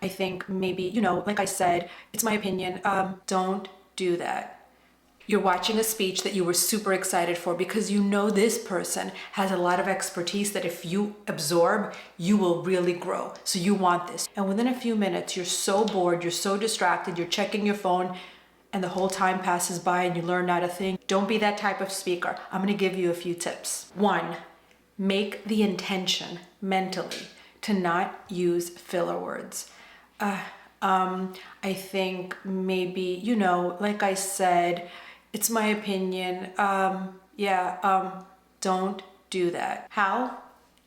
I think maybe, like I said, it's my opinion. Don't do that. You're watching a speech that you were super excited for because you know this person has a lot of expertise that if you absorb, you will really grow. So you want this. And within a few minutes, you're so bored, you're so distracted, you're checking your phone, and the whole time passes by and you learn not a thing. Don't be that type of speaker. I'm gonna give you a few tips. 1, make the intention mentally to not use filler words. I think maybe, like I said, it's my opinion. Don't do that. How?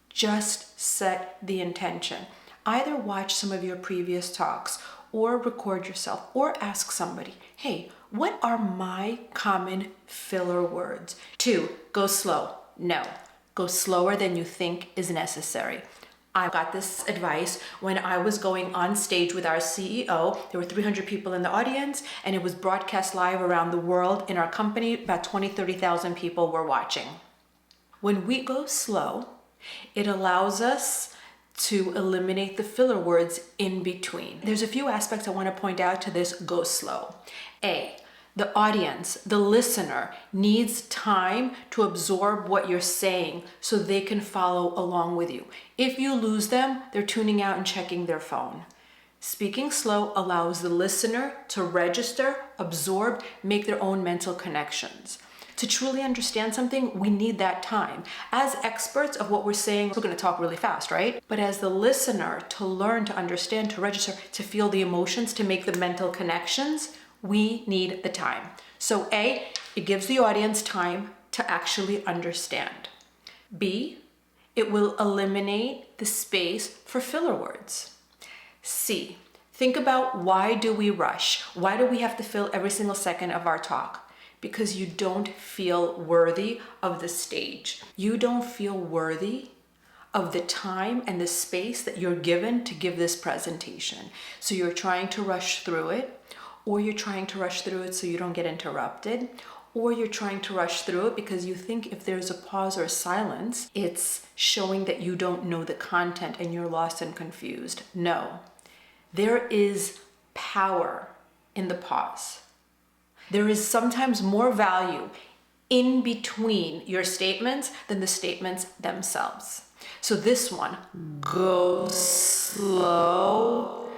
Just set the intention. Either watch some of your previous talks or record yourself or ask somebody, hey, what are my common filler words? 2, go slow. No, go slower than you think is necessary. I got this advice when I was going on stage with our CEO. There were 300 people in the audience and it was broadcast live around the world in our company. About 30,000 people were watching. When we go slow, it allows us to eliminate the filler words in between. There's a few aspects I want to point out to this go slow. A, the audience, the listener needs time to absorb what you're saying so they can follow along with you. If you lose them, they're tuning out and checking their phone. Speaking slow allows the listener to register, absorb, make their own mental connections. To truly understand something, we need that time. As experts of what we're saying, we're going to talk really fast, right? But as the listener, to learn, to understand, to register, to feel the emotions, to make the mental connections, we need the time. So A, it gives the audience time to actually understand. B, it will eliminate the space for filler words. C, think about why do we rush? Why do we have to fill every single second of our talk? Because you don't feel worthy of the stage. You don't feel worthy of the time and the space that you're given to give this presentation. So you're trying to rush through it, or you're trying to rush through it so you don't get interrupted, or you're trying to rush through it because you think if there's a pause or silence, it's showing that you don't know the content and you're lost and confused. No, there is power in the pause. There is sometimes more value in between your statements than the statements themselves. So this one, go slow,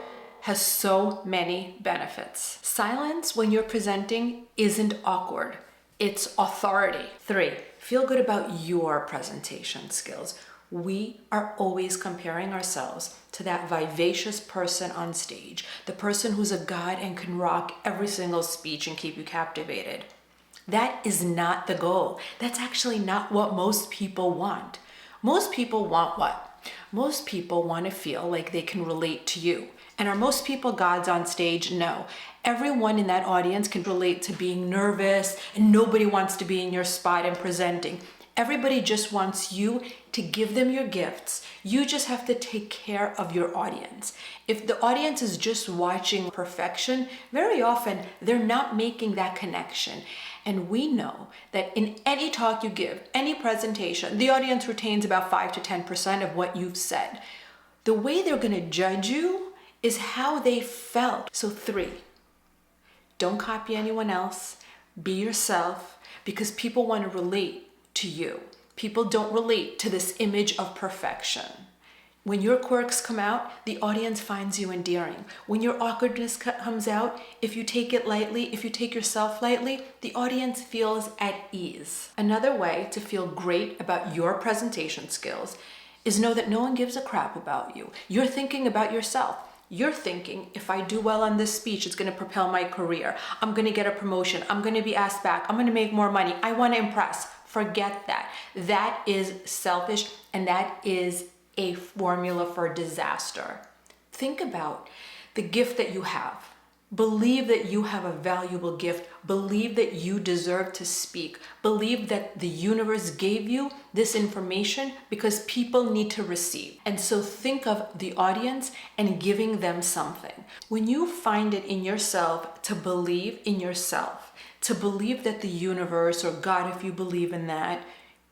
has so many benefits. Silence when you're presenting isn't awkward, it's authority. 3, feel good about your presentation skills. We are always comparing ourselves to that vivacious person on stage, the person who's a god and can rock every single speech and keep you captivated. That is not the goal. That's actually not what most people want. Most people want what? Most people want to feel like they can relate to you. And are most people gods on stage? No. Everyone in that audience can relate to being nervous, and nobody wants to be in your spot and presenting. Everybody just wants you to give them your gifts. You just have to take care of your audience. If the audience is just watching perfection, very often they're not making that connection. And we know that in any talk you give, any presentation, the audience retains about 5 to 10% of what you've said. The way they're going to judge you is how they felt. So 3, don't copy anyone else. Be yourself, because people want to relate to you. People don't relate to this image of perfection. When your quirks come out, the audience finds you endearing. When your awkwardness comes out, if you take it lightly, if you take yourself lightly, the audience feels at ease. Another way to feel great about your presentation skills is know that no one gives a crap about you. You're thinking about yourself. You're thinking, if I do well on this speech, it's going to propel my career. I'm going to get a promotion. I'm going to be asked back. I'm going to make more money. I want to impress. Forget that. That is selfish, and that is a formula for disaster. Think about the gift that you have. Believe that you have a valuable gift. Believe that you deserve to speak. Believe that the universe gave you this information because people need to receive. And so think of the audience and giving them something. When you find it in yourself to believe in yourself, to believe that the universe, or God, if you believe in that,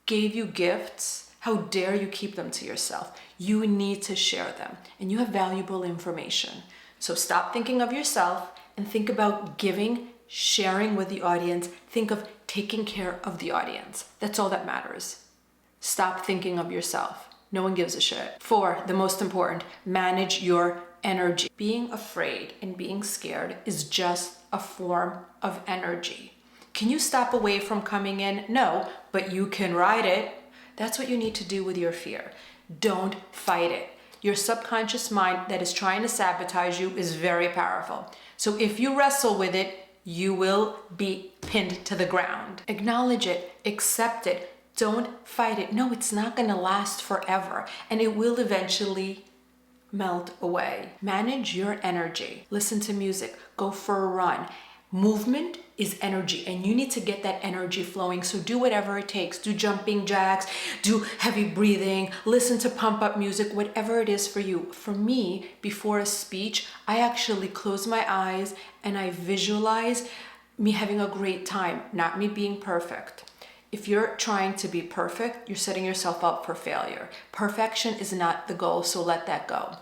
gave you gifts, How dare you keep them to yourself? You need to share them, and you have valuable information. So stop thinking of yourself and think about giving, sharing with the audience. Think of taking care of the audience. That's all that matters. Stop thinking of yourself. No one gives a shit. 4, the most important, manage your energy. Being afraid and being scared is just a form of energy. Can you stop away from coming in? No, but you can ride it. That's what you need to do with your fear. Don't fight it. Your subconscious mind that is trying to sabotage you is very powerful. So if you wrestle with it, you will be pinned to the ground. Acknowledge it, accept it. Don't fight it. No, it's not going to last forever, and it will eventually melt away. Manage your energy. Listen to music. Go for a run. Movement is energy, and you need to get that energy flowing. So do whatever it takes. Do jumping jacks, do heavy breathing, listen to pump up music, whatever it is for you. For me, before a speech, I actually close my eyes and I visualize me having a great time, not me being perfect. If you're trying to be perfect, you're setting yourself up for failure. Perfection is not the goal, so let that go.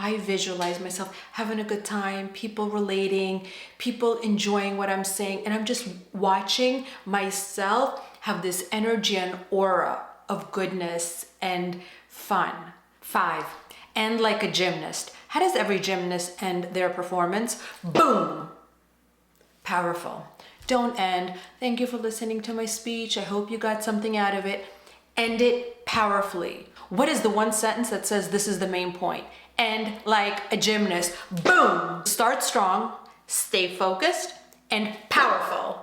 I visualize myself having a good time, people relating, people enjoying what I'm saying, and I'm just watching myself have this energy and aura of goodness and fun. 5, end like a gymnast. How does every gymnast end their performance? Boom! Powerful. Don't end. Thank you for listening to my speech. I hope you got something out of it. End it powerfully. What is the one sentence that says this is the main point? End like a gymnast. Boom! Start strong, stay focused, and powerful.